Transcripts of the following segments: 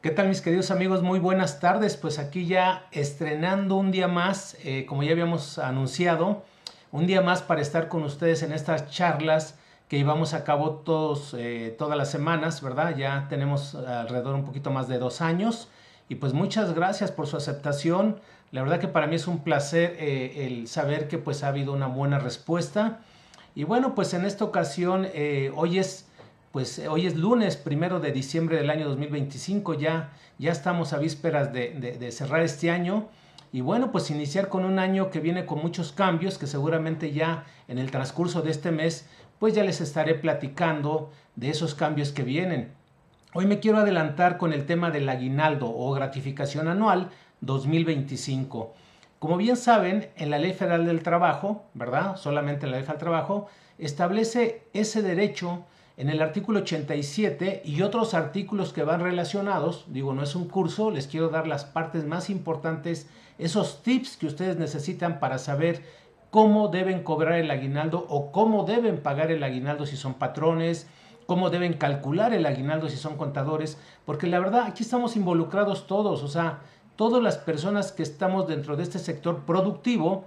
¿Qué tal, mis queridos amigos? Muy buenas tardes. Pues aquí ya estrenando un día más, como ya habíamos anunciado, un día más para estar con ustedes en estas charlas que llevamos a cabo todas las semanas, ¿verdad? Ya tenemos alrededor un poquito más de 2 años y pues muchas gracias por su aceptación. La verdad que para mí es un placer el saber que pues ha habido una buena respuesta. Y bueno, pues en esta ocasión, hoy es lunes 1 de diciembre del año 2025, ya estamos a vísperas de cerrar este año y bueno, pues iniciar con un año que viene con muchos cambios que seguramente ya en el transcurso de este mes pues ya les estaré platicando de esos cambios que vienen. Hoy me quiero adelantar con el tema del aguinaldo o gratificación anual 2025. Como bien saben, en la Ley Federal del Trabajo, ¿verdad? Solamente en la Ley Federal del Trabajo, establece ese derecho en el artículo 87 y otros artículos que van relacionados. Digo, no es un curso, les quiero dar las partes más importantes, esos tips que ustedes necesitan para saber cómo deben cobrar el aguinaldo o cómo deben pagar el aguinaldo si son patrones, cómo deben calcular el aguinaldo si son contadores, porque la verdad aquí estamos involucrados todos, o sea, todas las personas que estamos dentro de este sector productivo,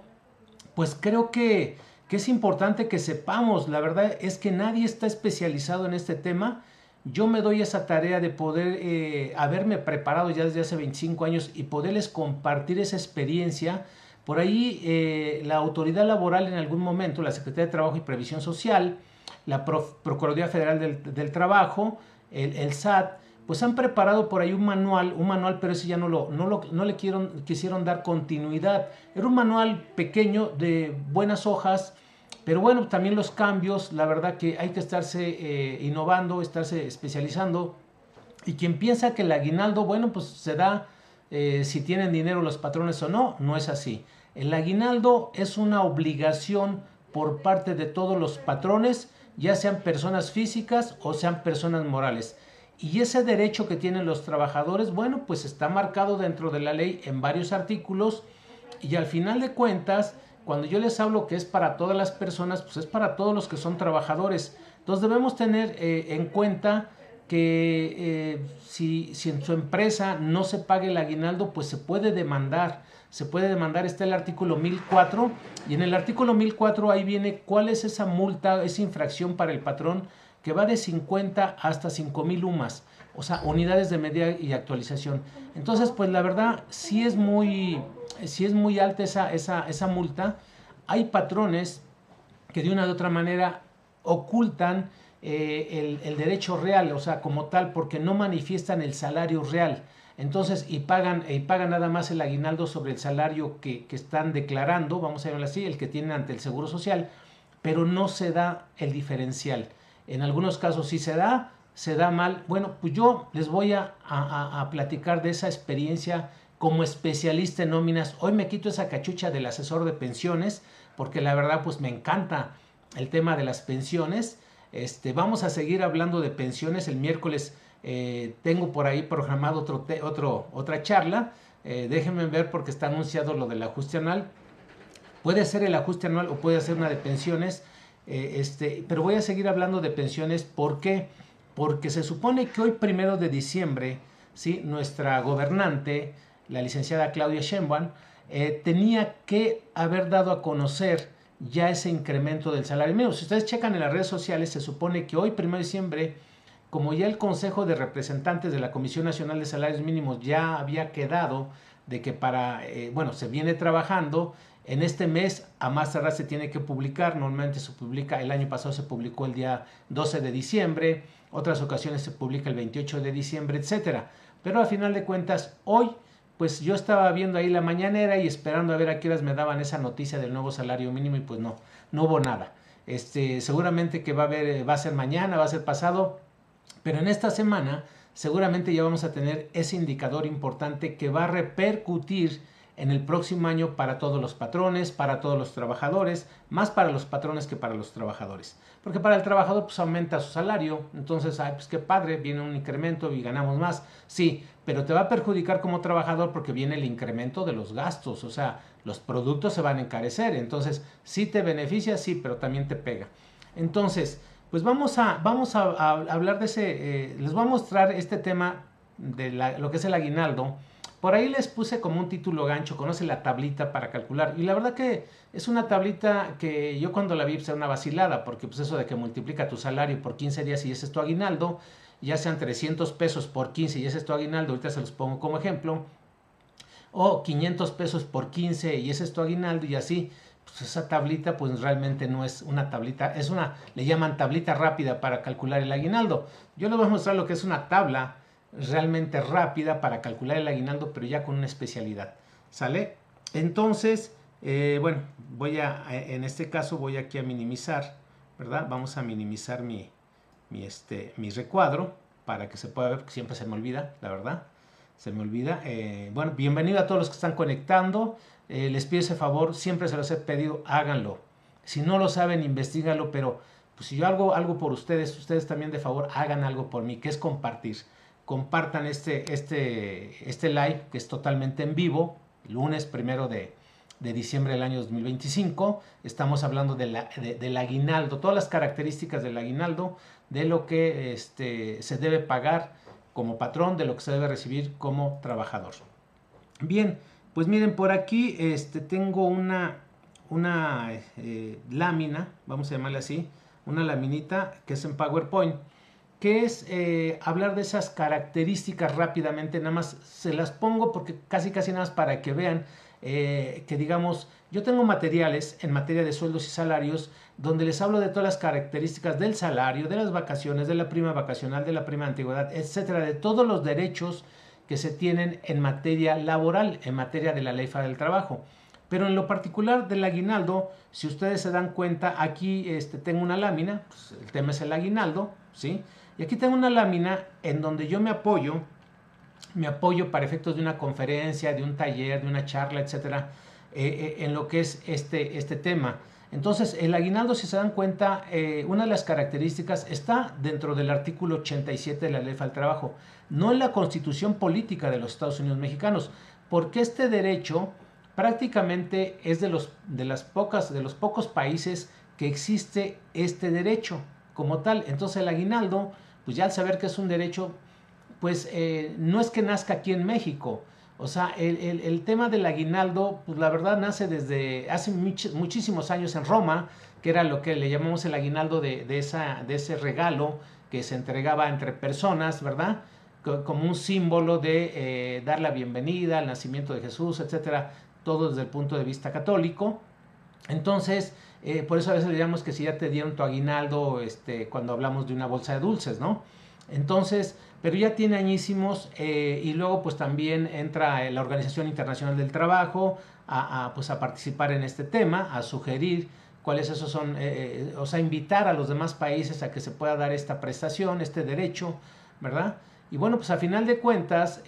pues creo que es importante que sepamos. La verdad es que nadie está especializado en este tema. Yo me doy esa tarea de poder haberme preparado ya desde hace 25 años y poderles compartir esa experiencia. Por ahí la autoridad laboral en algún momento, la Secretaría de Trabajo y Previsión Social, la Procuraduría Federal del Trabajo, el SAT, pues han preparado por ahí un manual, pero ese ya no le quisieron dar continuidad. Era un manual pequeño de buenas hojas, pero bueno, también los cambios, la verdad que hay que estarse innovando, estarse especializando. Y quien piensa que el aguinaldo, bueno, pues se da si tienen dinero los patrones o no, no es así. El aguinaldo es una obligación por parte de todos los patrones, ya sean personas físicas o sean personas morales. Y ese derecho que tienen los trabajadores, bueno, pues está marcado dentro de la ley en varios artículos y al final de cuentas, cuando yo les hablo que es para todas las personas, pues es para todos los que son trabajadores. Entonces debemos tener en cuenta que si en su empresa no se paga el aguinaldo, pues se puede demandar. Se puede demandar, está el artículo 1004 y en el artículo 1004 ahí viene cuál es esa multa, esa infracción para el patrón que va de 50 hasta 5000 UMAS, o sea, unidades de medida y actualización. Entonces, pues la verdad, sí es muy alta esa multa. Hay patrones que de una u otra manera ocultan el derecho real, o sea, como tal, porque no manifiestan el salario real. Entonces, y pagan nada más el aguinaldo sobre el salario que están declarando, vamos a llamarlo así, el que tienen ante el Seguro Social, pero no se da el diferencial. En algunos casos sí se da mal. Bueno, pues yo les voy a platicar de esa experiencia como especialista en nóminas. Hoy me quito esa cachucha del asesor de pensiones, porque la verdad pues me encanta el tema de las pensiones. Vamos a seguir hablando de pensiones. El miércoles tengo por ahí programado otra charla. Déjenme ver porque está anunciado lo del ajuste anual. Puede ser el ajuste anual o puede ser una de pensiones. Pero voy a seguir hablando de pensiones. ¿Por qué? Porque se supone que hoy 1 de diciembre, ¿sí? Nuestra gobernante, la licenciada Claudia Sheinbaum, tenía que haber dado a conocer ya ese incremento del salario mínimo. Si ustedes checan en las redes sociales, se supone que hoy 1 de diciembre, como ya el Consejo de Representantes de la Comisión Nacional de Salarios Mínimos ya había quedado de que se viene trabajando en este mes, a más tardar se tiene que publicar. Normalmente se publica, el año pasado se publicó el día 12 de diciembre, otras ocasiones se publica el 28 de diciembre, etcétera. Pero al final de cuentas, hoy, pues yo estaba viendo ahí la mañanera y esperando a ver a qué horas me daban esa noticia del nuevo salario mínimo y pues no hubo nada. Seguramente que va a ser mañana, va a ser pasado, pero en esta semana seguramente ya vamos a tener ese indicador importante que va a repercutir en el próximo año para todos los patrones, para todos los trabajadores, más para los patrones que para los trabajadores. Porque para el trabajador pues aumenta su salario, entonces, pues qué padre, viene un incremento y ganamos más. Sí, pero te va a perjudicar como trabajador porque viene el incremento de los gastos, o sea, los productos se van a encarecer, entonces sí te beneficia, sí, pero también te pega. Entonces, pues vamos a hablar de les voy a mostrar este tema lo que es el aguinaldo, por ahí les puse como un título gancho, conoce la tablita para calcular. Y la verdad que es una tablita que yo cuando la vi pues era una vacilada, porque pues eso de que multiplica tu salario por 15 días y ese es tu aguinaldo, ya sean 300 pesos por 15 y ese es tu aguinaldo, ahorita se los pongo como ejemplo, o 500 pesos por 15 y ese es tu aguinaldo y así. Pues esa tablita pues realmente no es una tablita, le llaman tablita rápida para calcular el aguinaldo. Yo les voy a mostrar lo que es una tabla realmente rápida para calcular el aguinaldo, pero ya con una especialidad, ¿sale? Entonces, bueno, en este caso voy aquí a minimizar, ¿verdad? Vamos a minimizar mi recuadro para que se pueda ver, porque siempre se me olvida, la verdad. Se me olvida. Bueno, bienvenido a todos los que están conectando. Les pido ese favor, siempre se los he pedido, háganlo. Si no lo saben, investíganlo, pero pues, si yo hago algo por ustedes, ustedes también de favor hagan algo por mí, que es compartir. Compartan este live, que es totalmente en vivo, lunes 1 de diciembre del año 2025. Estamos hablando del aguinaldo, todas las características del aguinaldo, de lo que se debe pagar como patrón, de lo que se debe recibir como trabajador. Bien, pues miren, por aquí tengo una lámina, vamos a llamarle así, una laminita que es en PowerPoint, que es hablar de esas características rápidamente. Nada más se las pongo porque casi nada más para que vean que digamos, yo tengo materiales en materia de sueldos y salarios donde les hablo de todas las características del salario, de las vacaciones, de la prima vacacional, de la prima de antigüedad, etcétera, de todos los derechos que se tienen en materia laboral, en materia de la Ley Federal del Trabajo. Pero en lo particular del aguinaldo, si ustedes se dan cuenta, aquí tengo una lámina, pues el tema es el aguinaldo, ¿sí? Y aquí tengo una lámina en donde yo me apoyo para efectos de una conferencia, de un taller, de una charla, etcétera, en lo que es este tema. Entonces, el aguinaldo, si se dan cuenta, una de las características está dentro del artículo 87 de la Ley Federal del Trabajo, no en la Constitución Política de los Estados Unidos Mexicanos, porque este derecho prácticamente es de los pocos países que existe este derecho como tal. Entonces, el aguinaldo, pues ya al saber que es un derecho, pues no es que nazca aquí en México. O sea, el tema del aguinaldo, pues la verdad nace desde hace muchísimos años en Roma, que era lo que le llamamos el aguinaldo de ese regalo que se entregaba entre personas, ¿verdad? Como un símbolo de dar la bienvenida al nacimiento de Jesús, etcétera, todo desde el punto de vista católico. Entonces, por eso a veces le llamamos que si ya te dieron tu aguinaldo, cuando hablamos de una bolsa de dulces, ¿no? Entonces, pero ya tiene añísimos, y luego pues también entra la Organización Internacional del Trabajo pues a participar en este tema, a sugerir cuáles esos son, o sea, invitar a los demás países a que se pueda dar esta prestación, este derecho, ¿verdad? Y bueno, pues a final de cuentas,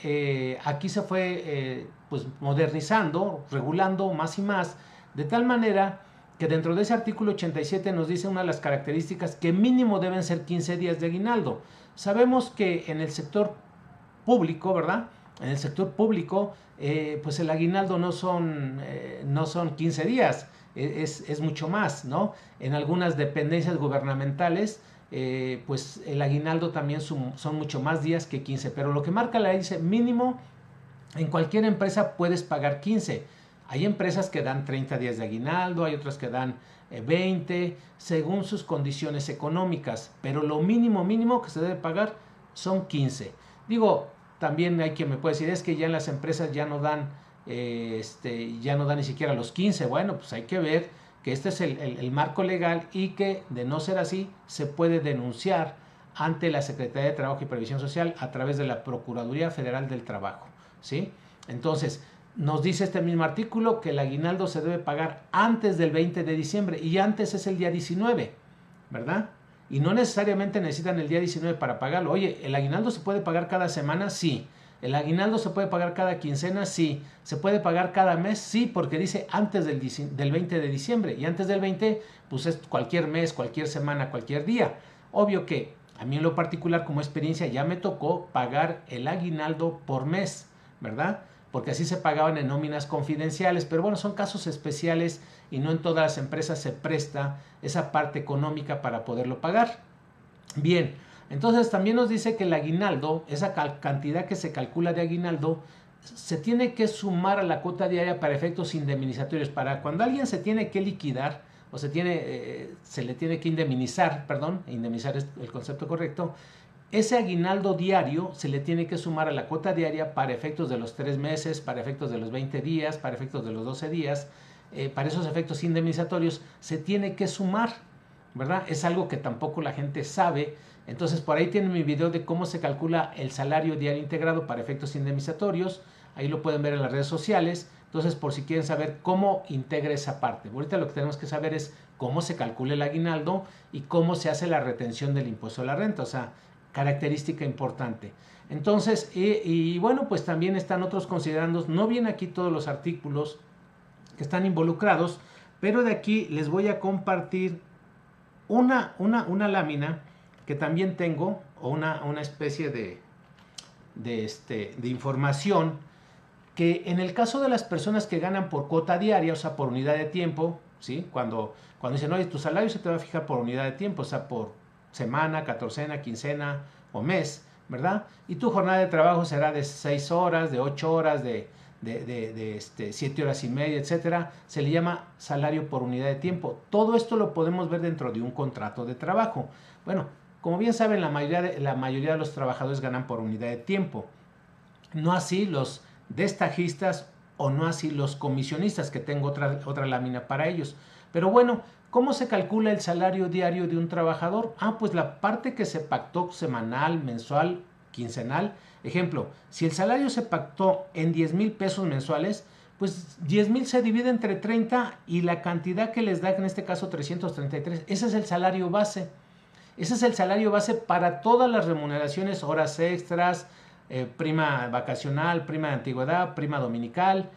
aquí se fue pues modernizando, regulando más y más, de tal manera que dentro de ese artículo 87 nos dice una de las características que mínimo deben ser 15 días de aguinaldo. Sabemos que en el sector público, ¿verdad? En el sector público, pues el aguinaldo no son 15 días, es mucho más, ¿no? En algunas dependencias gubernamentales, pues el aguinaldo también son mucho más días que 15, pero lo que marca la ley dice mínimo, en cualquier empresa puedes pagar 15. Hay empresas que dan 30 días de aguinaldo, hay otras que dan 20, según sus condiciones económicas, pero lo mínimo que se debe pagar son 15. Digo, también hay quien me puede decir, es que ya en las empresas ya no dan ni siquiera los 15. Bueno, pues hay que ver que este es el marco legal y que de no ser así se puede denunciar ante la Secretaría de Trabajo y Previsión Social a través de la Procuraduría Federal del Trabajo, ¿sí? Entonces, nos dice este mismo artículo que el aguinaldo se debe pagar antes del 20 de diciembre y antes es el día 19, ¿verdad? Y no necesariamente necesitan el día 19 para pagarlo. Oye, ¿el aguinaldo se puede pagar cada semana? Sí. ¿El aguinaldo se puede pagar cada quincena? Sí. ¿Se puede pagar cada mes? Sí, porque dice antes del 20 de diciembre. Y antes del 20, pues es cualquier mes, cualquier semana, cualquier día. Obvio que a mí en lo particular como experiencia ya me tocó pagar el aguinaldo por mes, ¿verdad? Porque así se pagaban en nóminas confidenciales, pero bueno, son casos especiales y no en todas las empresas se presta esa parte económica para poderlo pagar. Bien, Entonces también nos dice que el aguinaldo, esa cantidad que se calcula de aguinaldo, se tiene que sumar a la cuota diaria para efectos indemnizatorios. Para cuando alguien se tiene que liquidar o se le tiene que indemnizar, perdón, indemnizar es el concepto correcto, ese aguinaldo diario se le tiene que sumar a la cuota diaria para efectos de los 3 meses, para efectos de los 20 días, para efectos de los 12 días, para esos efectos indemnizatorios se tiene que sumar, ¿verdad? Es algo que tampoco la gente sabe. Entonces por ahí tienen mi video de cómo se calcula el salario diario integrado para efectos indemnizatorios. Ahí lo pueden ver en las redes sociales. Entonces, por si quieren saber cómo integra esa parte. Ahorita lo que tenemos que saber es cómo se calcula el aguinaldo y cómo se hace la retención del impuesto a la renta. O sea, característica importante. Entonces, y bueno, pues también están otros considerandos. No vienen aquí todos los artículos que están involucrados, pero de aquí les voy a compartir una lámina que también tengo, o una especie de información, que en el caso de las personas que ganan por cuota diaria, o sea, por unidad de tiempo, ¿sí? Cuando dicen, oye, tu salario se te va a fijar por unidad de tiempo, o sea, por semana, catorcena, quincena o mes, ¿verdad? Y tu jornada de trabajo será de 6 horas, de 8 horas, de 7 horas y media, etcétera. Se le llama salario por unidad de tiempo. Todo esto lo podemos ver dentro de un contrato de trabajo. Bueno, como bien saben, la mayoría de los trabajadores ganan por unidad de tiempo. No así los destajistas o no así los comisionistas, que tengo otra lámina para ellos. Pero bueno, ¿cómo se calcula el salario diario de un trabajador? Pues la parte que se pactó semanal, mensual, quincenal. Ejemplo, si el salario se pactó en 10,000 pesos mensuales, pues 10,000 se divide entre 30 y la cantidad que les da, en este caso 333, ese es el salario base. Ese es el salario base para todas las remuneraciones, horas extras, prima vacacional, prima de antigüedad, prima dominical,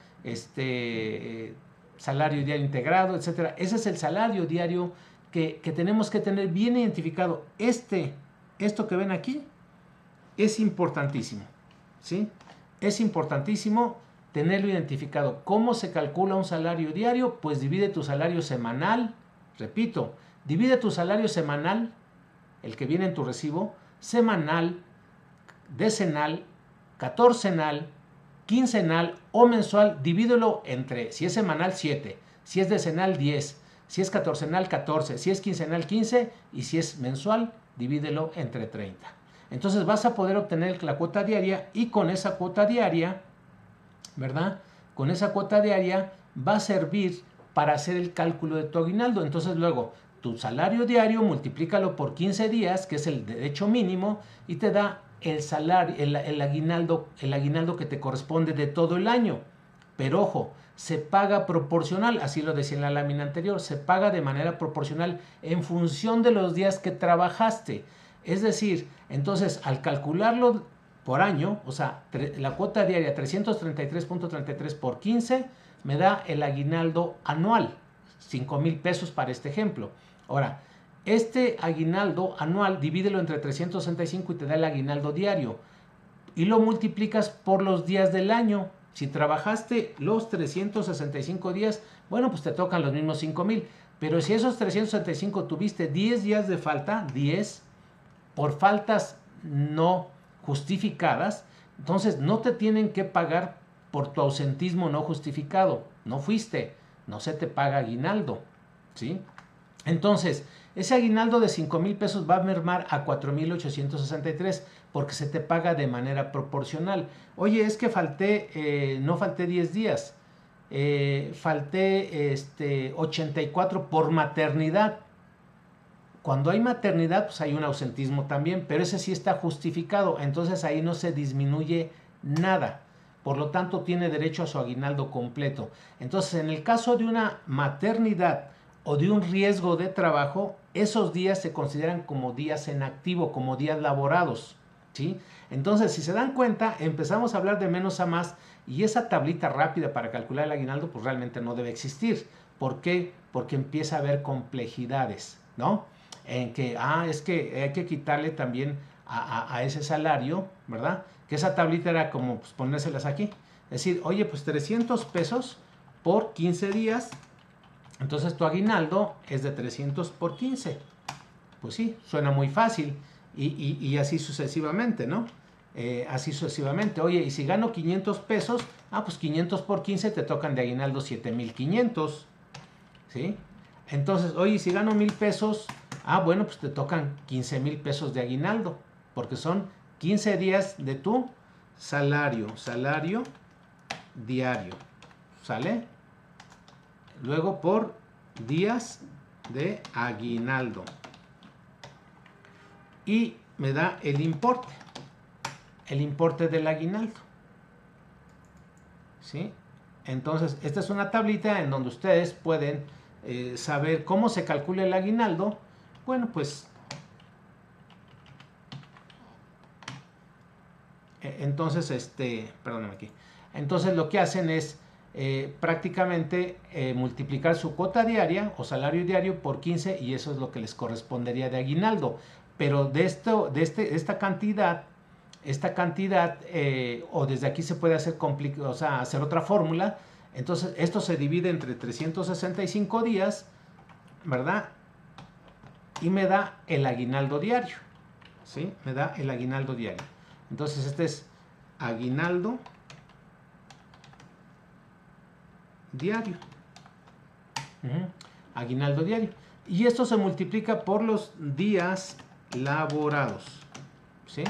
salario diario integrado, etcétera. Ese es el salario diario que tenemos que tener bien identificado. Esto que ven aquí es importantísimo, ¿sí? Es importantísimo tenerlo identificado. ¿Cómo se calcula un salario diario? Pues divide tu salario semanal, repito, divide tu salario semanal, el que viene en tu recibo, semanal, decenal, catorcenal, quincenal o mensual, divídelo entre, si es semanal, 7, si es decenal, 10, si es catorcenal, 14, si es quincenal, 15 y si es mensual, divídelo entre 30. Entonces vas a poder obtener la cuota diaria y con esa cuota diaria, ¿verdad? Con esa cuota diaria va a servir para hacer el cálculo de tu aguinaldo. Entonces luego tu salario diario multiplícalo por 15 días, que es el derecho mínimo, y te da el salario, el aguinaldo que te corresponde de todo el año. Pero ojo, se paga proporcional, así lo decía en la lámina anterior, se paga de manera proporcional en función de los días que trabajaste. Es decir, entonces al calcularlo por año, o sea, la cuota diaria 333.33 por 15 me da el aguinaldo anual, 5,000 pesos para este ejemplo. Ahora, este aguinaldo anual divídelo entre 365 y te da el aguinaldo diario y lo multiplicas por los días del año. Si trabajaste los 365 días, bueno, pues te tocan los mismos 5,000. Pero si esos 365 tuviste 10 días de falta, 10, por faltas no justificadas, entonces no te tienen que pagar por tu ausentismo no justificado. No fuiste, no se te paga aguinaldo, ¿sí? Entonces, ese aguinaldo de 5,000 pesos va a mermar a 4,863 porque se te paga de manera proporcional. Oye, es que no falté 10 días, falté 84 por maternidad. Cuando hay maternidad, pues hay un ausentismo también, pero ese sí está justificado, entonces ahí no se disminuye nada. Por lo tanto, tiene derecho a su aguinaldo completo. Entonces, en el caso de una maternidad o de un riesgo de trabajo, esos días se consideran como días en activo, como días laborados, ¿sí? Entonces, si se dan cuenta, empezamos a hablar de menos a más y esa tablita rápida para calcular el aguinaldo, pues realmente no debe existir. ¿Por qué? Porque empieza a haber complejidades, ¿no? En que, es que hay que quitarle también a ese salario, ¿verdad? Que esa tablita era como pues, ponérselas aquí. Es decir, oye, pues 300 pesos por 15 días. Entonces tu aguinaldo es de 300 por 15. Pues sí, suena muy fácil. y así sucesivamente, ¿no? Así sucesivamente. Oye, y si gano 500 pesos, pues 500 por 15 te tocan de aguinaldo 7,500, ¿sí? Entonces, oye, si gano 1,000 pesos, bueno, pues te tocan 15,000 pesos de aguinaldo, porque son 15 días de tu salario diario, ¿sale? Luego por días de aguinaldo. Y me da el importe del aguinaldo, ¿sí? Entonces, esta es una tablita en donde ustedes pueden saber cómo se calcula el aguinaldo. Bueno, pues entonces, perdóname aquí. Entonces lo que hacen es prácticamente multiplicar su cuota diaria o salario diario por 15 y eso es lo que les correspondería de aguinaldo. Pero de esta cantidad, o desde aquí se puede hacer hacer otra fórmula. Entonces esto se divide entre 365 días, ¿verdad? Y me da el aguinaldo diario, ¿sí? Me da el aguinaldo diario. Entonces este es aguinaldo diario. Aguinaldo diario. Y esto se multiplica por los días laborados, ¿sí?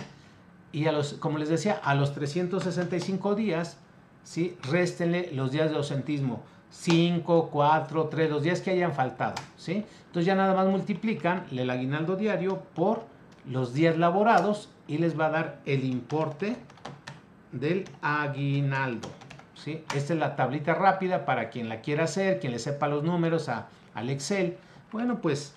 Y como les decía, a los 365 días, ¿sí? Réstenle los días de ausentismo. 5, 4, 3, los días que hayan faltado, ¿sí? Entonces ya nada más multiplican el aguinaldo diario por los días laborados y les va a dar el importe del aguinaldo, ¿sí? Esta es la tablita rápida para quien la quiera hacer, quien le sepa los números al Excel. Bueno, pues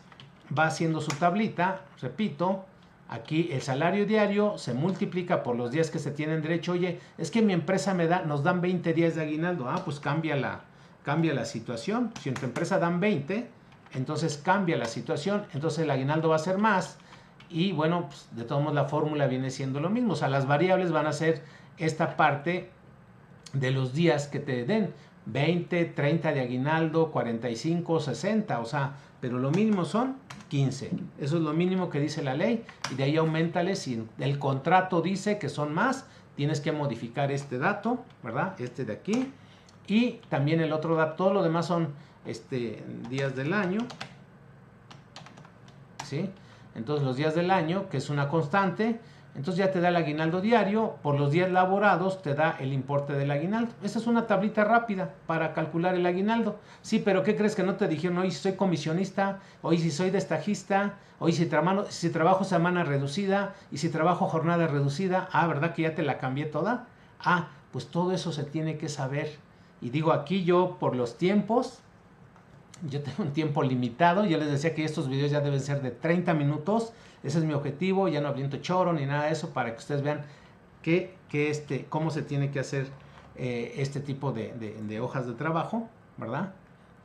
va haciendo su tablita, repito, aquí el salario diario se multiplica por los días que se tienen derecho. Oye, es que mi empresa nos dan 20 días de aguinaldo. Pues cambia la situación. Si en tu empresa dan 20, entonces cambia la situación, entonces el aguinaldo va a ser más. Y bueno, pues de todos modos la fórmula viene siendo lo mismo. O sea, las variables van a ser esta parte de los días que te den. 20, 30 de aguinaldo, 45, 60, o sea, pero lo mínimo son 15. Eso es lo mínimo que dice la ley. Y de ahí aumentale. Si el contrato dice que son más, tienes que modificar este dato, ¿verdad? Este de aquí. Y también el otro dato, todo lo demás son días del año, ¿sí? Entonces los días del año, que es una constante, entonces ya te da el aguinaldo diario, por los días laborados te da el importe del aguinaldo. Esa es una tablita rápida para calcular el aguinaldo. Sí, pero ¿qué crees que no te dijeron hoy si soy comisionista, hoy si soy destajista, hoy si trabajo semana reducida y si trabajo jornada reducida? ¿Verdad que ya te la cambié toda? Pues todo eso se tiene que saber. Y digo, aquí yo por los tiempos, yo tengo un tiempo limitado. Yo les decía que estos videos ya deben ser de 30 minutos. Ese es mi objetivo. Ya no aviento choro ni nada de eso para que ustedes vean cómo se tiene que hacer este tipo de hojas de trabajo, ¿verdad?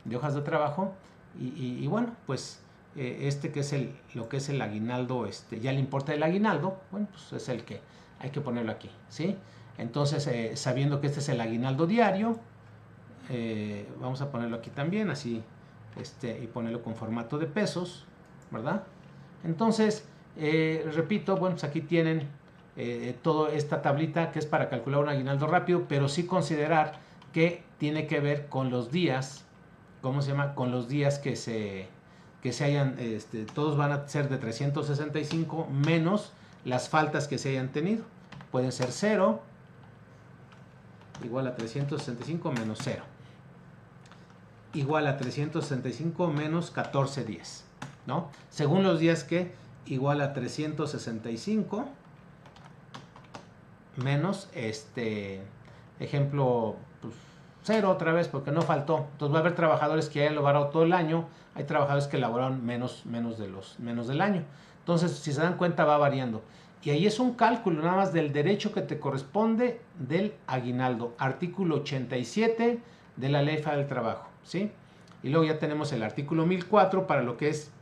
De hojas de trabajo. Y bueno, pues que es lo que es el aguinaldo, ya el importe del aguinaldo, bueno, pues es el que hay que ponerlo aquí, ¿sí? Entonces, sabiendo que este es el aguinaldo diario, vamos a ponerlo aquí también, así, y ponerlo con formato de pesos, ¿verdad? Entonces, repito, bueno, pues aquí tienen toda esta tablita que es para calcular un aguinaldo rápido, pero sí considerar que tiene que ver con los días, ¿cómo se llama? Con los días que se hayan, todos van a ser de 365 menos las faltas que se hayan tenido. Pueden ser 0, igual a 365 menos 0. Igual a 365 menos 14 días, ¿no? Según los días que, igual a 365 menos, ejemplo, pues 0 otra vez porque no faltó. Entonces va a haber trabajadores que hayan laborado todo el año, hay trabajadores que laboraron menos del año. Entonces, si se dan cuenta, va variando. Y ahí es un cálculo nada más del derecho que te corresponde del aguinaldo. Artículo 87 de la Ley Federal del Trabajo, ¿sí? Y luego ya tenemos el artículo 1004 para lo que es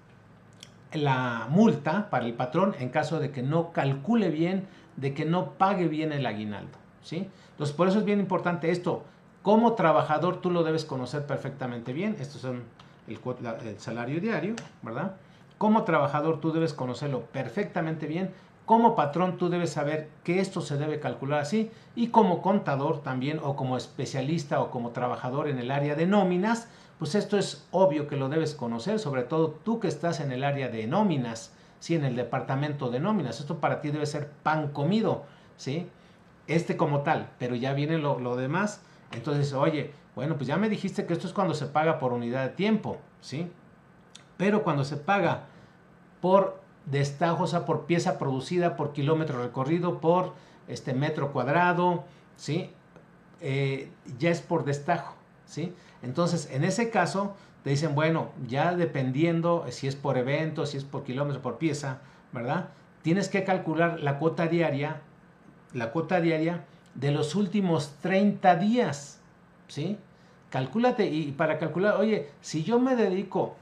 la multa para el patrón en caso de que no calcule bien, de que no pague bien el aguinaldo, ¿sí? Entonces, por eso es bien importante esto. Como trabajador tú lo debes conocer perfectamente bien. Estos son el salario diario, ¿verdad? Como trabajador tú debes conocerlo perfectamente bien. Como patrón tú debes saber que esto se debe calcular así. Y como contador también, o como especialista o como trabajador en el área de nóminas, pues esto es obvio que lo debes conocer, sobre todo tú que estás en el área de nóminas, ¿sí? En el departamento de nóminas. Esto para ti debe ser pan comido, ¿sí? Como tal, pero ya viene lo demás. Entonces, oye, bueno, pues ya me dijiste que esto es cuando se paga por unidad de tiempo, ¿sí? Pero cuando se paga por destajo, o sea, por pieza producida, por kilómetro recorrido, por metro cuadrado, ¿sí? Ya es por destajo, ¿sí? Entonces, en ese caso, te dicen, bueno, ya dependiendo si es por evento, si es por kilómetro, por pieza, ¿verdad? Tienes que calcular la cuota diaria de los últimos 30 días, ¿sí? Calcúlate, y para calcular, oye, si yo me dedico,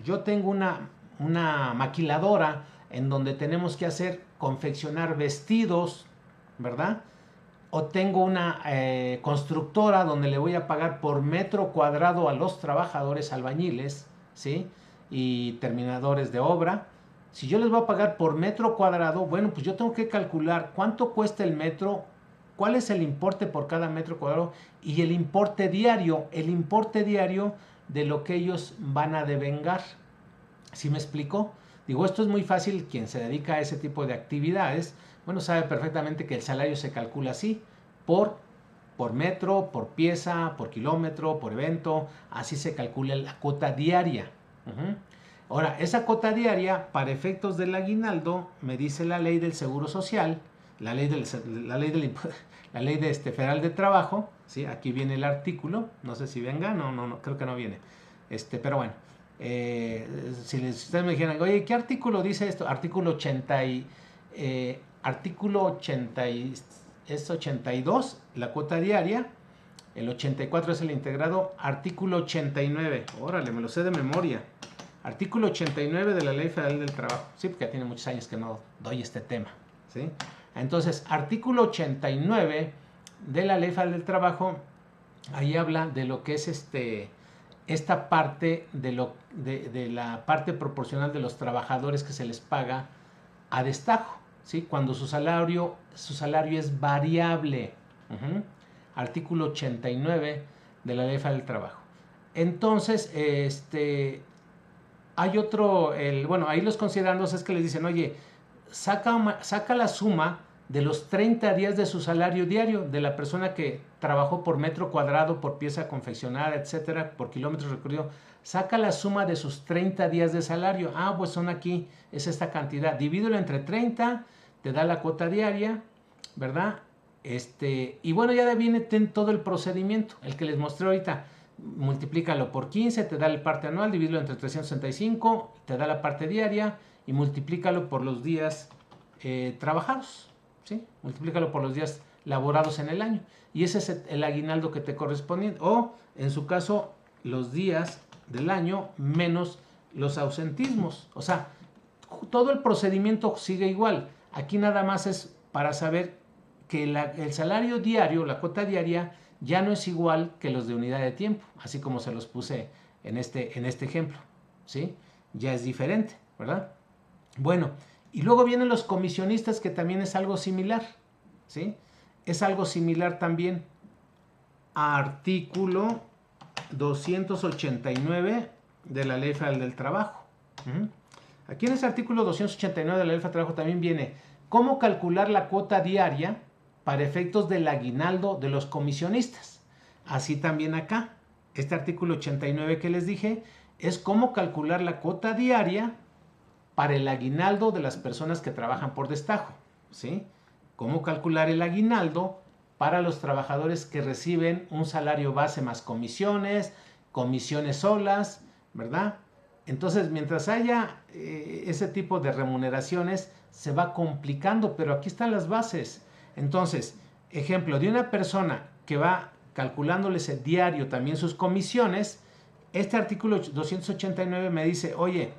yo tengo una maquiladora en donde tenemos que confeccionar vestidos, ¿verdad? O tengo una constructora donde le voy a pagar por metro cuadrado a los trabajadores albañiles, ¿sí? Y terminadores de obra. Si yo les voy a pagar por metro cuadrado, bueno, pues yo tengo que calcular cuánto cuesta el metro, cuál es el importe por cada metro cuadrado y el importe diario de lo que ellos van a devengar. ¿Sí me explico? Digo, esto es muy fácil, quien se dedica a ese tipo de actividades, bueno, sabe perfectamente que el salario se calcula así, por metro, por pieza, por kilómetro, por evento, así se calcula la cuota diaria. Ahora, esa cuota diaria, para efectos del aguinaldo, me dice la ley del Seguro Social, la ley federal de trabajo, ¿sí? Aquí viene el artículo, no sé si venga, no, creo que no viene, pero bueno. Si ustedes me dijeran, oye, ¿qué artículo dice esto? Artículo 80 artículo 80 es 82, la cuota diaria, el 84 es el integrado, artículo 89, órale, me lo sé de memoria, artículo 89 de la Ley Federal del Trabajo, sí, porque ya tiene muchos años que no doy este tema, ¿sí? Entonces, artículo 89 de la Ley Federal del Trabajo, ahí habla de lo que es esta parte de la parte proporcional de los trabajadores que se les paga a destajo, ¿sí? Cuando su salario es variable. Artículo 89 de la Ley Federal del Trabajo. Entonces, hay otro, bueno, ahí los considerandos es que les dicen, oye, saca la suma de los 30 días de su salario diario de la persona que trabajó por metro cuadrado, por pieza confeccionada, etcétera, por kilómetros recorrido. Saca la suma de sus 30 días de salario. Ah, pues son aquí, es esta cantidad. Divídelo entre 30, te da la cuota diaria, ¿verdad? Y bueno, ya viene todo el procedimiento, el que les mostré ahorita. Multiplícalo por 15, te da el parte anual, divídelo entre 365, te da la parte diaria y multiplícalo por los días trabajados, ¿sí? Multiplícalo por los días laborados en el año y ese es el aguinaldo que te corresponde, o en su caso los días del año menos los ausentismos. O sea, todo el procedimiento sigue igual. Aquí nada más es para saber que el salario diario, la cuota diaria, ya no es igual que los de unidad de tiempo, así como se los puse en este ejemplo, ¿sí? Ya es diferente, ¿verdad? Bueno, y luego vienen los comisionistas, que también es algo similar, ¿sí? Es algo similar también a artículo 289 de la Ley Federal del Trabajo. Aquí en ese artículo 289 de la Ley Federal del Trabajo también viene cómo calcular la cuota diaria para efectos del aguinaldo de los comisionistas. Así también acá, este artículo 89 que les dije, es cómo calcular la cuota diaria para el aguinaldo de las personas que trabajan por destajo, ¿sí? Cómo calcular el aguinaldo para los trabajadores que reciben un salario base más comisiones solas, ¿verdad? Entonces, mientras haya ese tipo de remuneraciones, se va complicando, pero aquí están las bases. Entonces, ejemplo, de una persona que va calculándoles diario también sus comisiones, este artículo 289 me dice, oye,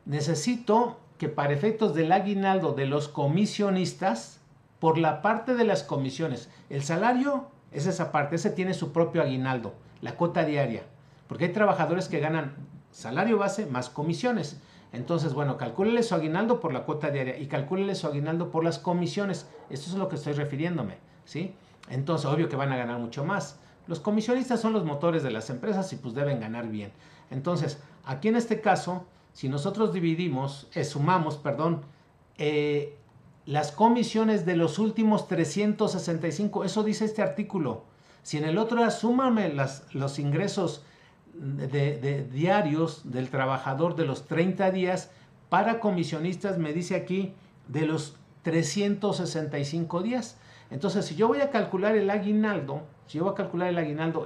necesito que para efectos del aguinaldo de los comisionistas, por la parte de las comisiones, el salario es esa parte, ese tiene su propio aguinaldo, la cuota diaria, porque hay trabajadores que ganan salario base más comisiones. Entonces, bueno, calcúlele su aguinaldo por la cuota diaria y calcúlele su aguinaldo por las comisiones. Esto es a lo que estoy refiriéndome, ¿sí? Entonces, obvio que van a ganar mucho más. Los comisionistas son los motores de las empresas y pues deben ganar bien. Entonces, aquí en este caso, si nosotros sumamos, las comisiones de los últimos 365, eso dice este artículo. Si en el otro súmame los ingresos de diarios del trabajador de los 30 días, para comisionistas me dice aquí de los 365 días. Entonces, si yo voy a calcular el aguinaldo,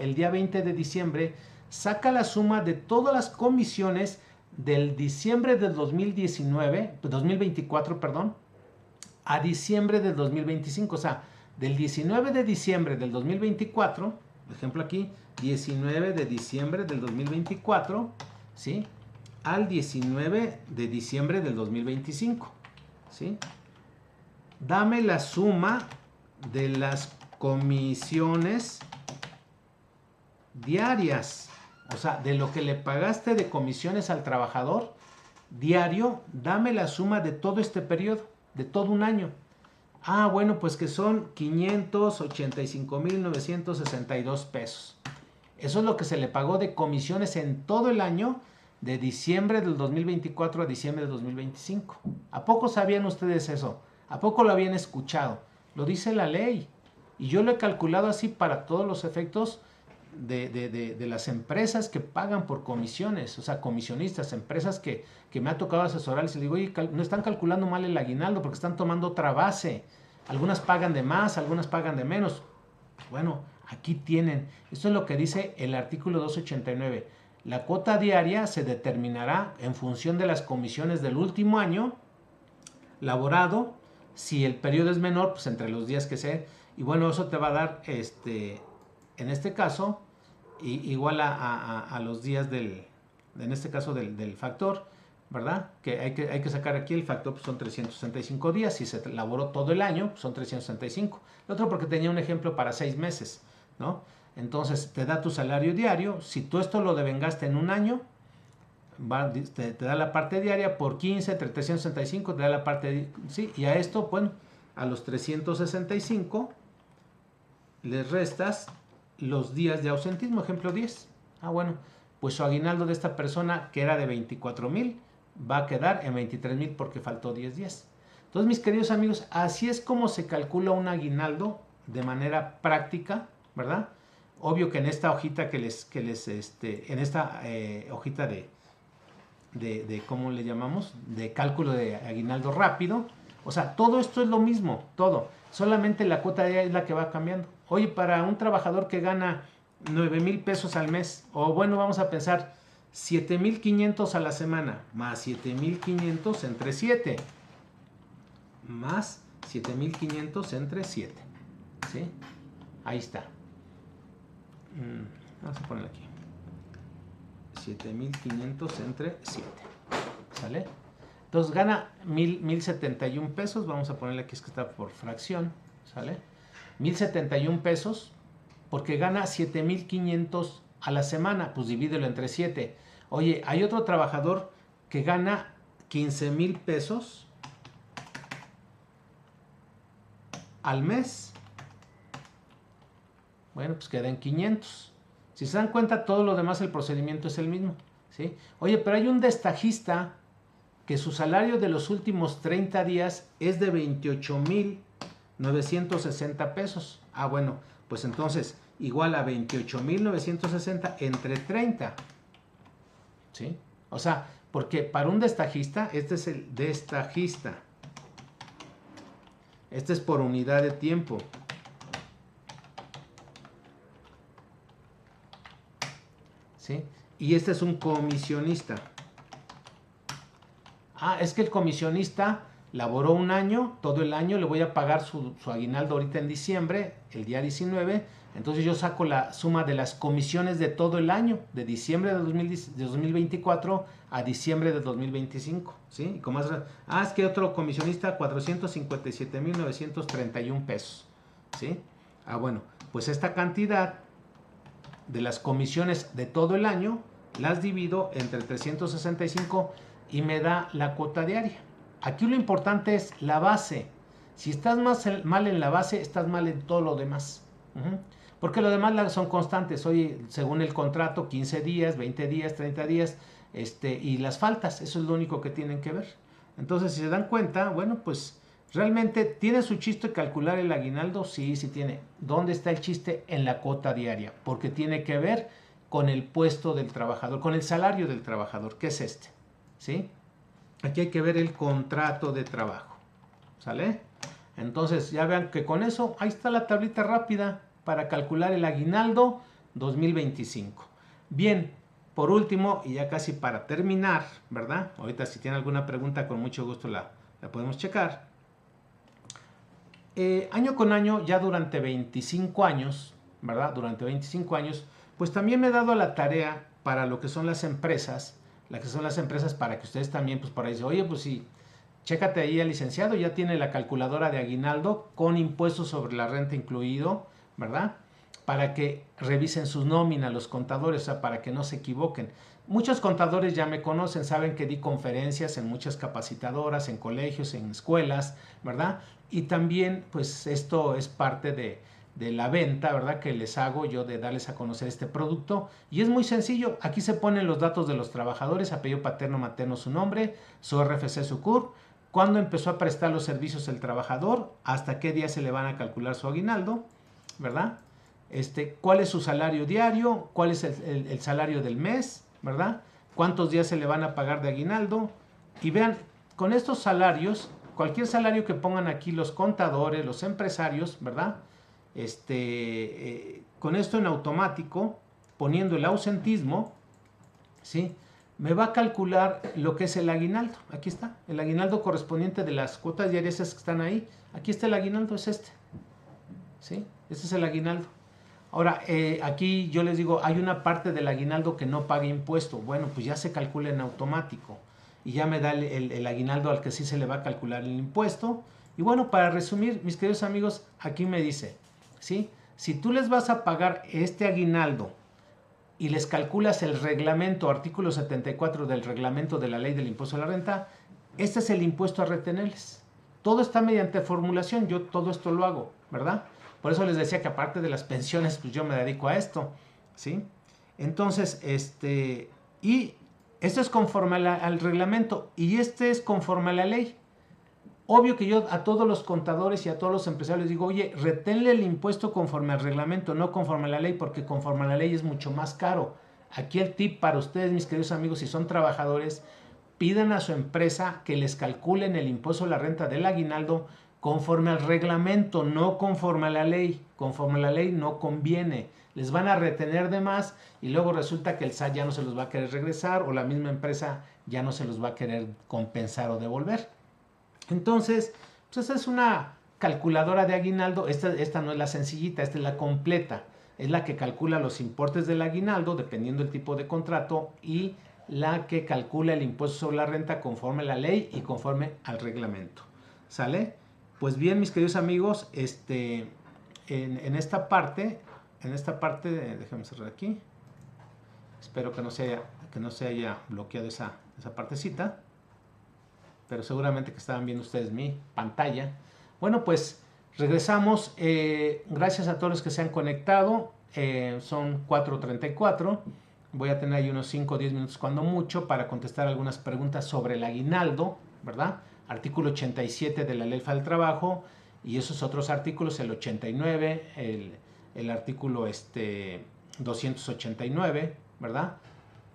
el día 20 de diciembre, saca la suma de todas las comisiones del diciembre del 2024, a diciembre del 2025. O sea, del 19 de diciembre del 2024, por ejemplo aquí, 19 de diciembre del 2024, ¿sí? Al 19 de diciembre del 2025, ¿sí? Dame la suma de las comisiones diarias, o sea, de lo que le pagaste de comisiones al trabajador diario, dame la suma de todo este periodo, de todo un año. Ah, bueno, pues que son 585,962 pesos. Eso es lo que se le pagó de comisiones en todo el año, de diciembre del 2024 a diciembre del 2025. ¿A poco sabían ustedes eso? ¿A poco lo habían escuchado? Lo dice la ley. Y yo lo he calculado así para todos los efectos de las empresas que pagan por comisiones, o sea, comisionistas, empresas que me ha tocado asesorarles y les digo, oye, no están calculando mal el aguinaldo porque están tomando otra base. Algunas pagan de más, algunas pagan de menos. Bueno, aquí tienen. Esto es lo que dice el artículo 289. La cuota diaria se determinará en función de las comisiones del último año laborado. Si el periodo es menor, pues entre los días que sea. Y bueno, eso te va a dar, en este caso, igual a los días en este caso del factor, ¿verdad? Que hay que sacar aquí el factor, pues son 365 días. Si se elaboró todo el año, pues son 365. El otro porque tenía un ejemplo para 6 meses, ¿no? Entonces, te da tu salario diario. Si tú esto lo devengaste en un año, te da la parte diaria por 15, 365, te da la parte, sí, y a esto, bueno, a los 365 les restas los días de ausentismo, ejemplo 10. Ah, bueno, pues su aguinaldo de esta persona, que era de 24,000, va a quedar en 23,000 porque faltó 10 días. Entonces, mis queridos amigos, así es como se calcula un aguinaldo de manera práctica, ¿verdad? Obvio que en esta hojita en esta hojita de ¿cómo le llamamos? De cálculo de aguinaldo rápido. O sea, todo esto es lo mismo, todo. Solamente la cuota diaria es la que va cambiando. Oye, para un trabajador que gana 9,000 pesos al mes, o bueno, vamos a pensar 7,500 a la semana, más 7,500 entre 7, más 7,500 entre 7, ¿sí? Ahí está. Vamos a poner aquí. 7,500 entre 7, ¿sale? Entonces gana 1,071 pesos, vamos a ponerle aquí, es que está por fracción, ¿sale? 1,071 pesos, porque gana 7,500 a la semana, pues divídelo entre 7. Oye, hay otro trabajador que gana 15,000 pesos al mes. Bueno, pues quedan 500. Si se dan cuenta, todo lo demás, el procedimiento es el mismo, ¿sí? Oye, pero hay un destajista que su salario de los últimos 30 días es de 28,960 pesos. Ah, bueno, pues entonces igual a 28,960 entre 30, ¿sí? O sea, porque para un destajista, este es el destajista. Este es por unidad de tiempo. ¿Sí? Y este es un comisionista. Ah, es que el comisionista laboró un año, todo el año, le voy a pagar su aguinaldo ahorita en diciembre, el día 19, entonces yo saco la suma de las comisiones de todo el año, de diciembre de 2024 a diciembre de 2025, ¿sí? Y como es que otro comisionista, 457,931 pesos, ¿sí? Ah, bueno, pues esta cantidad de las comisiones de todo el año las divido entre 365 y me da la cuota diaria. Aquí lo importante es la base. Si estás mal en la base, estás mal en todo lo demás. Porque lo demás son constantes. Oye, según el contrato, 15 días, 20 días, 30 días, y las faltas, eso es lo único que tienen que ver. Entonces, si se dan cuenta, bueno, pues realmente tiene su chiste calcular el aguinaldo. Sí, sí tiene. ¿Dónde está el chiste? En la cuota diaria, porque tiene que ver con el puesto del trabajador, con el salario del trabajador, que es este, ¿sí? Aquí hay que ver el contrato de trabajo, ¿sale? Entonces, ya vean que con eso, ahí está la tablita rápida para calcular el aguinaldo 2025. Bien, por último, y ya casi para terminar, ¿verdad? Ahorita si tienen alguna pregunta, con mucho gusto la podemos checar. Año con año, ya durante 25 años, ¿verdad? Durante 25 años, pues también me he dado la tarea para lo que son las empresas, para que ustedes también, pues por ahí dicen, oye, pues sí, chécate ahí al licenciado, ya tiene la calculadora de aguinaldo con impuestos sobre la renta incluido, ¿verdad? Para que revisen sus nóminas los contadores, o sea, para que no se equivoquen. Muchos contadores ya me conocen, saben que di conferencias en muchas capacitadoras, en colegios, en escuelas, ¿verdad? Y también, pues esto es parte de la venta, ¿verdad? Que les hago yo de darles a conocer este producto. Y es muy sencillo, aquí se ponen los datos de los trabajadores, apellido paterno, materno, su nombre, su RFC, su CUR, cuándo empezó a prestar los servicios el trabajador, hasta qué día se le van a calcular su aguinaldo, ¿verdad? Cuál es su salario diario, cuál es el salario del mes, ¿verdad? Cuántos días se le van a pagar de aguinaldo. Y vean, con estos salarios, cualquier salario que pongan aquí los contadores, los empresarios, ¿verdad? Con esto en automático, poniendo el ausentismo, ¿sí? Me va a calcular lo que es el aguinaldo. Aquí está, el aguinaldo correspondiente de las cuotas diarias que están ahí. Aquí está el aguinaldo, es este. ¿Sí? Este es el aguinaldo. Ahora, aquí yo les digo, hay una parte del aguinaldo que no paga impuesto. Bueno, pues ya se calcula en automático. Y ya me da el aguinaldo al que sí se le va a calcular el impuesto. Y bueno, para resumir, mis queridos amigos, aquí me dice, ¿sí? Si tú les vas a pagar este aguinaldo y les calculas el reglamento, artículo 74 del reglamento de la ley del impuesto a la renta, este es el impuesto a retenerles. Todo está mediante formulación, yo todo esto lo hago, ¿verdad? Por eso les decía que aparte de las pensiones, pues yo me dedico a esto, ¿sí? Entonces, y esto es conforme al reglamento y este es conforme a la ley. Obvio que yo a todos los contadores y a todos los empresarios les digo, oye, reténle el impuesto conforme al reglamento, no conforme a la ley, porque conforme a la ley es mucho más caro. Aquí el tip para ustedes, mis queridos amigos, si son trabajadores, pidan a su empresa que les calculen el impuesto a la renta del aguinaldo conforme al reglamento, no conforme a la ley. Conforme a la ley no conviene. Les van a retener de más y luego resulta que el SAT ya no se los va a querer regresar o la misma empresa ya no se los va a querer compensar o devolver. Entonces, pues esa es una calculadora de aguinaldo. Esta no es la sencillita, esta es la completa. Es la que calcula los importes del aguinaldo dependiendo del tipo de contrato y la que calcula el impuesto sobre la renta conforme a la ley y conforme al reglamento. ¿Sale? Pues bien, mis queridos amigos, en esta parte, déjenme cerrar aquí. Espero que no se haya bloqueado esa partecita. Pero seguramente que estaban viendo ustedes mi pantalla. Bueno, pues regresamos. Gracias a todos los que se han conectado. Son 4:34. Voy a tener ahí unos 5 o 10 minutos cuando mucho para contestar algunas preguntas sobre el aguinaldo, ¿verdad? Artículo 87 de la Ley Federal del Trabajo y esos otros artículos, el 89, el artículo 289, ¿verdad?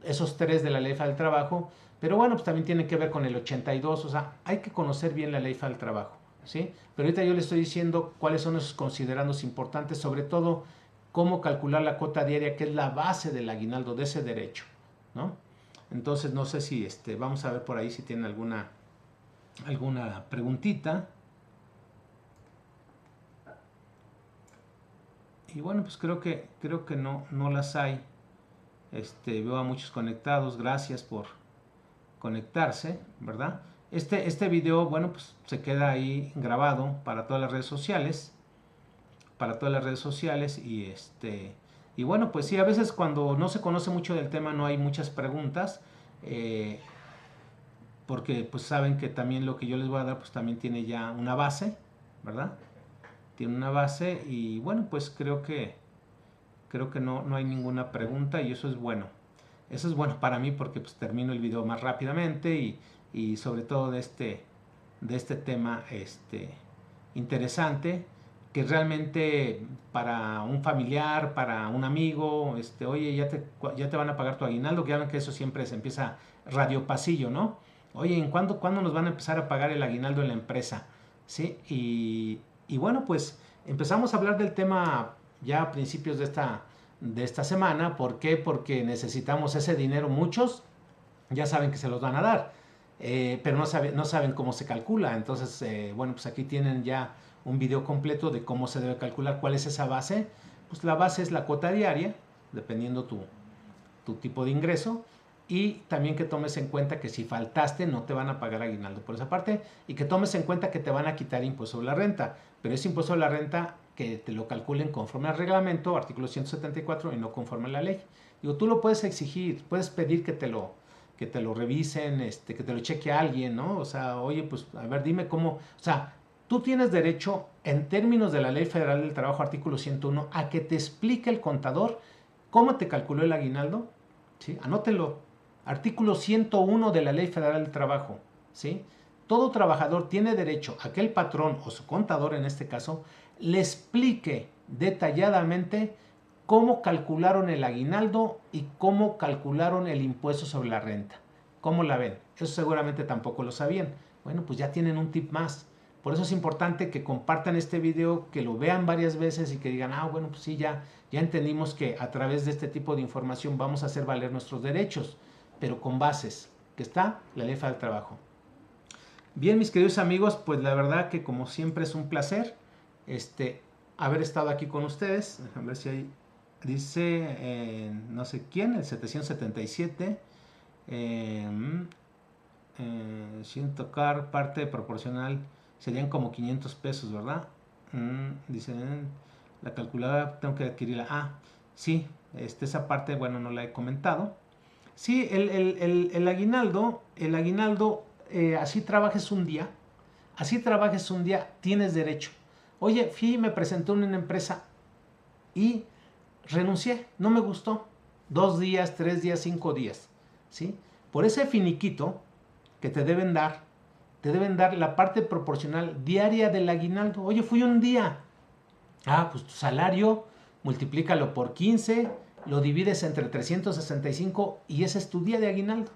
Esos 3 de la Ley Federal del Trabajo. Pero bueno, pues también tiene que ver con el 82, o sea, hay que conocer bien la Ley Federal del Trabajo, ¿sí? Pero ahorita yo les estoy diciendo cuáles son esos considerandos importantes, sobre todo cómo calcular la cuota diaria, que es la base del aguinaldo de ese derecho, ¿no? Entonces, no sé si, vamos a ver por ahí si tienen alguna preguntita. Y bueno, pues creo que no las hay. Veo a muchos conectados, gracias por conectarse, ¿verdad? Este video, bueno, pues se queda ahí grabado para todas las redes sociales, y Y bueno, pues sí, a veces cuando no se conoce mucho del tema no hay muchas preguntas, porque pues saben que también lo que yo les voy a dar pues también tiene ya una base, ¿verdad? Tiene una base y bueno, pues creo que no hay ninguna pregunta y eso es bueno. Eso es bueno para mí porque pues termino el video más rápidamente y sobre todo de este tema interesante que realmente para un familiar, para un amigo, oye, ya te van a pagar tu aguinaldo, que ya ven que eso siempre se empieza radio pasillo, ¿no? Oye, ¿cuándo nos van a empezar a pagar el aguinaldo en la empresa? ¿Sí? Y bueno, pues empezamos a hablar del tema ya a principios de esta semana. ¿Por qué? Porque necesitamos ese dinero. Muchos ya saben que se los van a dar, pero no saben cómo se calcula. Entonces, bueno, pues aquí tienen ya un video completo de cómo se debe calcular. ¿Cuál es esa base? Pues la base es la cuota diaria, dependiendo tu tipo de ingreso. Y también que tomes en cuenta que si faltaste no te van a pagar aguinaldo por esa parte. Y que tomes en cuenta que te van a quitar impuesto sobre la renta. Pero ese impuesto sobre la renta que te lo calculen conforme al reglamento, artículo 174, y no conforme a la ley. Digo, tú lo puedes exigir, puedes pedir que te lo revisen, que te lo cheque alguien, ¿no? O sea, oye, pues a ver, dime cómo, o sea, tú tienes derecho, en términos de la Ley Federal del Trabajo, artículo 101, a que te explique el contador cómo te calculó el aguinaldo, ¿sí? Anótelo. Artículo 101 de la Ley Federal del Trabajo, ¿sí? Todo trabajador tiene derecho a que el patrón, o su contador en este caso, le explique detalladamente cómo calcularon el aguinaldo y cómo calcularon el impuesto sobre la renta. ¿Cómo la ven? Eso seguramente tampoco lo sabían. Bueno, pues ya tienen un tip más. Por eso es importante que compartan este video, que lo vean varias veces y que digan, bueno, pues sí, ya entendimos que a través de este tipo de información vamos a hacer valer nuestros derechos, pero con bases, que está la Ley Federal del Trabajo. Bien, mis queridos amigos, pues la verdad que como siempre es un placer haber estado aquí con ustedes. Déjame ver si hay, dice no sé quién, el 777, sin tocar parte proporcional serían como 500 pesos, ¿verdad? Dice, la calculadora tengo que adquirirla. Sí, esa parte, bueno, no la he comentado. Sí, el aguinaldo, así trabajes un día, tienes derecho. Oye, me presenté en una empresa y renuncié, no me gustó. 2 días, 3 días, 5 días, ¿sí? Por ese finiquito que te deben dar la parte proporcional diaria del aguinaldo. Oye, fui un día. Pues tu salario, multiplícalo por 15, lo divides entre 365 y ese es tu día de aguinaldo.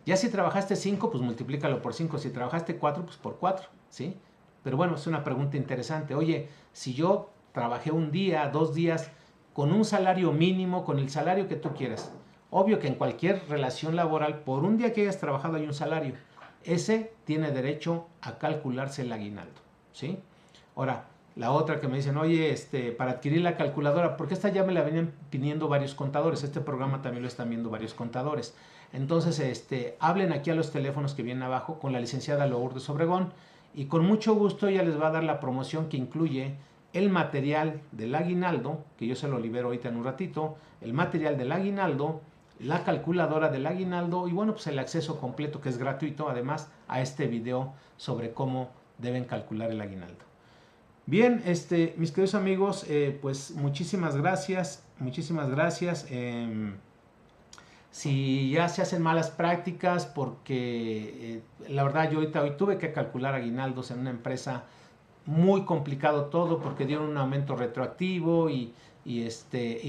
Ya si trabajaste 5, pues multiplícalo por 5. Si trabajaste 4, pues por 4, ¿sí? Pero bueno, es una pregunta interesante. Oye, si yo trabajé un día, 2 días, con un salario mínimo, con el salario que tú quieras. Obvio que en cualquier relación laboral, por un día que hayas trabajado hay un salario. Ese tiene derecho a calcularse el aguinaldo, ¿sí? Ahora, la otra que me dicen, oye, para adquirir la calculadora, porque esta ya me la venían pidiendo varios contadores, este programa también lo están viendo varios contadores. Entonces, hablen aquí a los teléfonos que vienen abajo con la licenciada Lourdes Obregón y con mucho gusto ella les va a dar la promoción que incluye el material del aguinaldo, que yo se lo libero ahorita en un ratito, el material del aguinaldo, la calculadora del aguinaldo y bueno, pues el acceso completo que es gratuito además a este video sobre cómo deben calcular el aguinaldo. Bien, mis queridos amigos, pues muchísimas gracias, si ya se hacen malas prácticas, porque la verdad yo hoy tuve que calcular aguinaldos en una empresa, muy complicado todo, porque dieron un aumento retroactivo y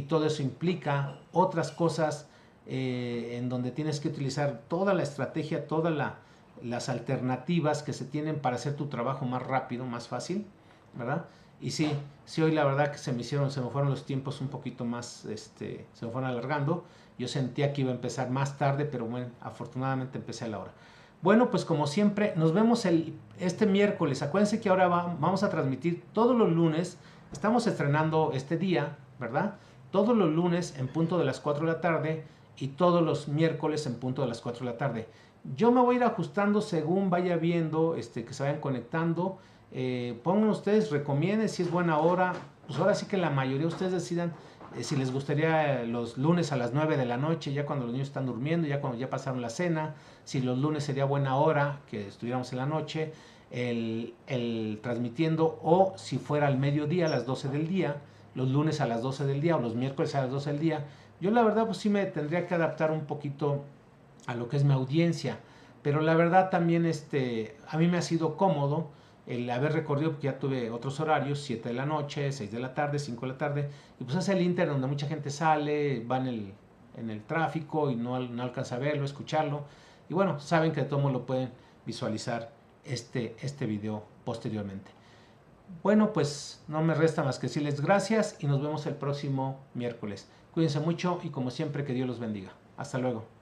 todo eso implica otras cosas en donde tienes que utilizar toda la estrategia, todas las alternativas que se tienen para hacer tu trabajo más rápido, más fácil, ¿verdad? Y sí, hoy la verdad que se me fueron los tiempos un poquito más, se me fueron alargando. Yo sentía que iba a empezar más tarde, pero bueno, afortunadamente empecé a la hora. Bueno, pues como siempre, nos vemos este miércoles. Acuérdense que ahora vamos a transmitir todos los lunes. Estamos estrenando este día, ¿verdad? Todos los lunes en punto de las 4 de la tarde y todos los miércoles en punto de las 4 de la tarde. Yo me voy a ir ajustando según vaya viendo que se vayan conectando. Pongan ustedes, recomienden si es buena hora. Pues ahora sí que la mayoría de ustedes decidan Si les gustaría los lunes a las 9 de la noche, ya cuando los niños están durmiendo, ya cuando ya pasaron la cena, si los lunes sería buena hora que estuviéramos en la noche, el transmitiendo, o si fuera al mediodía, a las 12 del día, los lunes a las 12 del día o los miércoles a las 12 del día. Yo la verdad pues sí me tendría que adaptar un poquito a lo que es mi audiencia, pero la verdad también a mí me ha sido cómodo el haber recorrido, porque ya tuve otros horarios, 7 de la noche, 6 de la tarde, 5 de la tarde, y pues es el Inter donde mucha gente sale, va en el tráfico y no alcanza a verlo, escucharlo, y bueno, saben que de todo modo lo pueden visualizar este video posteriormente. Bueno, pues no me resta más que decirles gracias y nos vemos el próximo miércoles. Cuídense mucho y como siempre que Dios los bendiga. Hasta luego.